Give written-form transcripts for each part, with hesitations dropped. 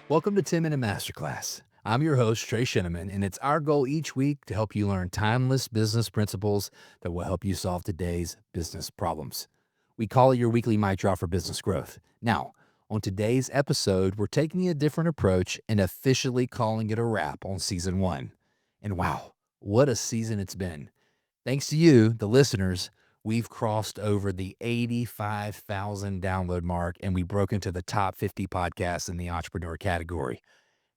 Welcome to 10-Minute Masterclass. I'm your host, Trey, and it's our goal each week to help you learn timeless business principles that will help you solve today's business problems. We call it your weekly mic drop for business growth. Now, on today's episode, we're taking a different approach and officially calling it a wrap on season one. And wow, what a season it's been. Thanks to you, the listeners, we've crossed over the 85,000 download mark and we broke into the top 50 podcasts in the entrepreneur category.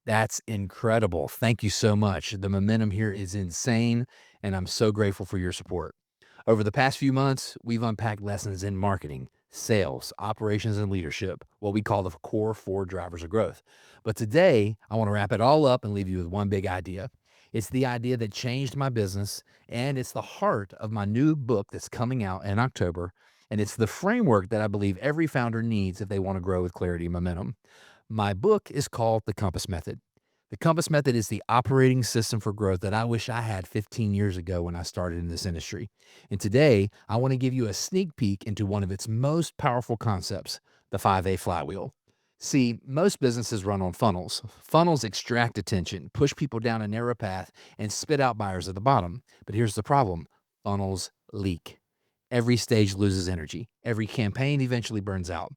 That's incredible. Thank you so much. The momentum here is insane, and I'm so grateful for your support. Over the past few months, we've unpacked lessons in marketing, sales, operations, and leadership, what we call the core four drivers of growth. But today, I want to wrap it all up and leave you with one big idea. It's the idea that changed my business, and it's the heart of my new book that's coming out in October. And it's the framework that I believe every founder needs if they want to grow with clarity and momentum. My book is called The Compass Method. The Compass Method is the operating system for growth that I wish I had 15 years ago when I started in this industry. And today, I want to give you a sneak peek into one of its most powerful concepts, the 5A Flywheel. See, most businesses run on funnels. Funnels extract attention, push people down a narrow path, and spit out buyers at the bottom. But here's the problem: funnels leak. Every stage loses energy. Every campaign eventually burns out.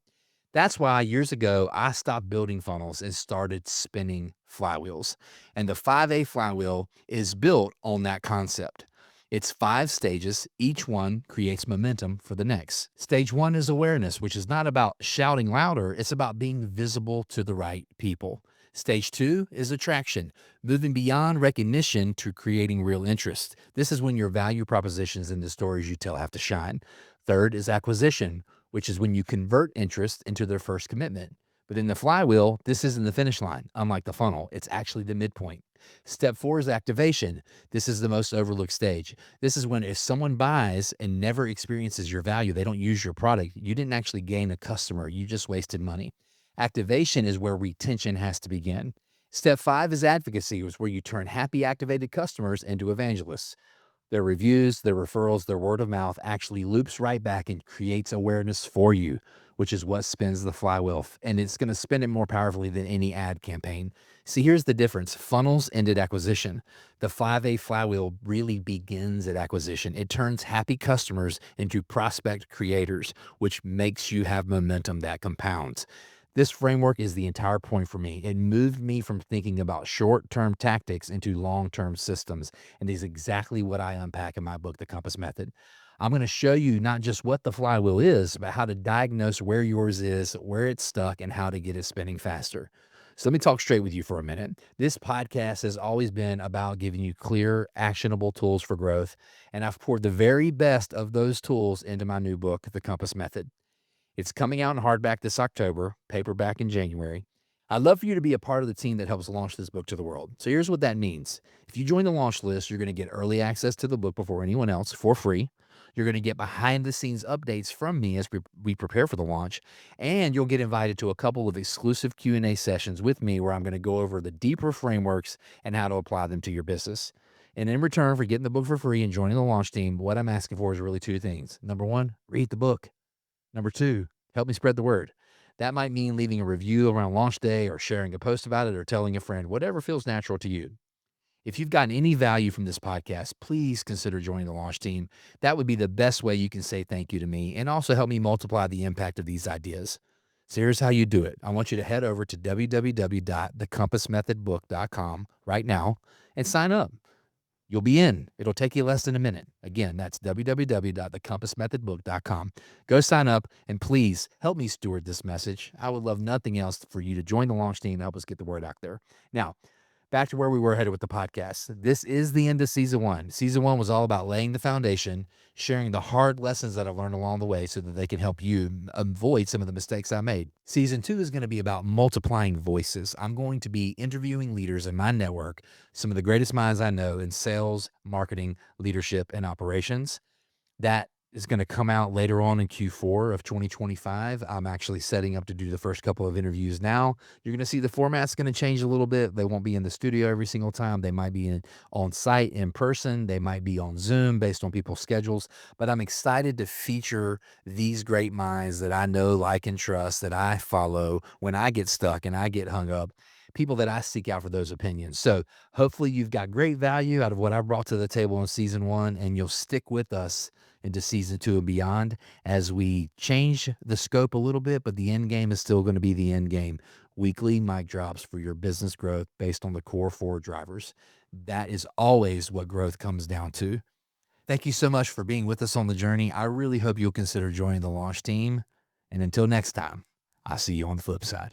That's why years ago, I stopped building funnels and started spinning flywheels. And the 5A flywheel is built on that concept. It's 5 stages. Each one creates momentum for the next. Stage one is awareness, which is not about shouting louder. It's about being visible to the right people. Stage two is attraction, moving beyond recognition to creating real interest. This is when your value propositions and the stories you tell have to shine. Third is acquisition, which is when you convert interest into their first commitment. But in the flywheel, this isn't the finish line. Unlike the funnel, it's actually the midpoint. Step four is activation. This is the most overlooked stage. This is when if someone buys and never experiences your value, they don't use your product, you didn't actually gain a customer, you just wasted money. Activation is where retention has to begin. Step five is advocacy, is where you turn happy activated customers into evangelists. Their reviews, their referrals, their word of mouth actually loops right back and creates awareness for you, which is what spins the flywheel. And it's going to spin it more powerfully than any ad campaign. See, here's the difference. Funnels end at acquisition. The 5A flywheel really begins at acquisition. It turns happy customers into prospect creators, which makes you have momentum that compounds. This framework is the entire point for me. It moved me from thinking about short-term tactics into long-term systems, and is exactly what I unpack in my book, The Compass Method. I'm going to show you not just what the flywheel is, but how to diagnose where yours is, where it's stuck, and how to get it spinning faster. So let me talk straight with you for a minute. This podcast has always been about giving you clear, actionable tools for growth, and I've poured the very best of those tools into my new book, The Compass Method. It's coming out in hardback this October, paperback in January. I'd love for you to be a part of the team that helps launch this book to the world. So here's what that means. If you join the launch list, you're going to get early access to the book before anyone else for free. You're going to get behind the scenes updates from me as we prepare for the launch, and you'll get invited to a couple of exclusive Q&A sessions with me where I'm going to go over the deeper frameworks and how to apply them to your business. And in return for getting the book for free and joining the launch team, what I'm asking for is really two things. Number one, read the book. Number two, help me spread the word. That might mean leaving a review around launch day or sharing a post about it or telling a friend, whatever feels natural to you. If you've gotten any value from this podcast, please consider joining the launch team. That would be the best way you can say thank you to me and also help me multiply the impact of these ideas. So here's how you do it. I want you to head over to www.thecompassmethodbook.com right now and sign up. You'll be in. It'll take you less than a minute. Again, that's www.thecompassmethodbook.com. Go sign up and please help me steward this message. I would love nothing else for you to join the launch team and help us get the word out there. Now, back to where we were headed with the podcast. This is the end of season one. Season one was all about laying the foundation, sharing the hard lessons that I've learned along the way so that they can help you avoid some of the mistakes I made. Season two is going to be about multiplying voices. I'm going to be interviewing leaders in my network, some of the greatest minds I know in sales, marketing, leadership, and operations. That is going to come out later on in Q4 of 2025. I'm actually setting up to do the first couple of interviews now. You're going to see the format's going to change a little bit. They won't be in the studio every single time. They might be on site in person. They might be on Zoom based on people's schedules. But I'm excited to feature these great minds that I know, like, and trust, that I follow when I get stuck and I get hung up, people that I seek out for those opinions. So hopefully you've got great value out of what I brought to the table in season one, and you'll stick with us into season two and beyond as we change the scope a little bit, but the end game is still going to be the end game. Weekly mic drops for your business growth based on the core four drivers. That is always what growth comes down to. Thank you so much for being with us on the journey. I really hope you'll consider joining the launch team. And until next time, I'll see you on the flip side.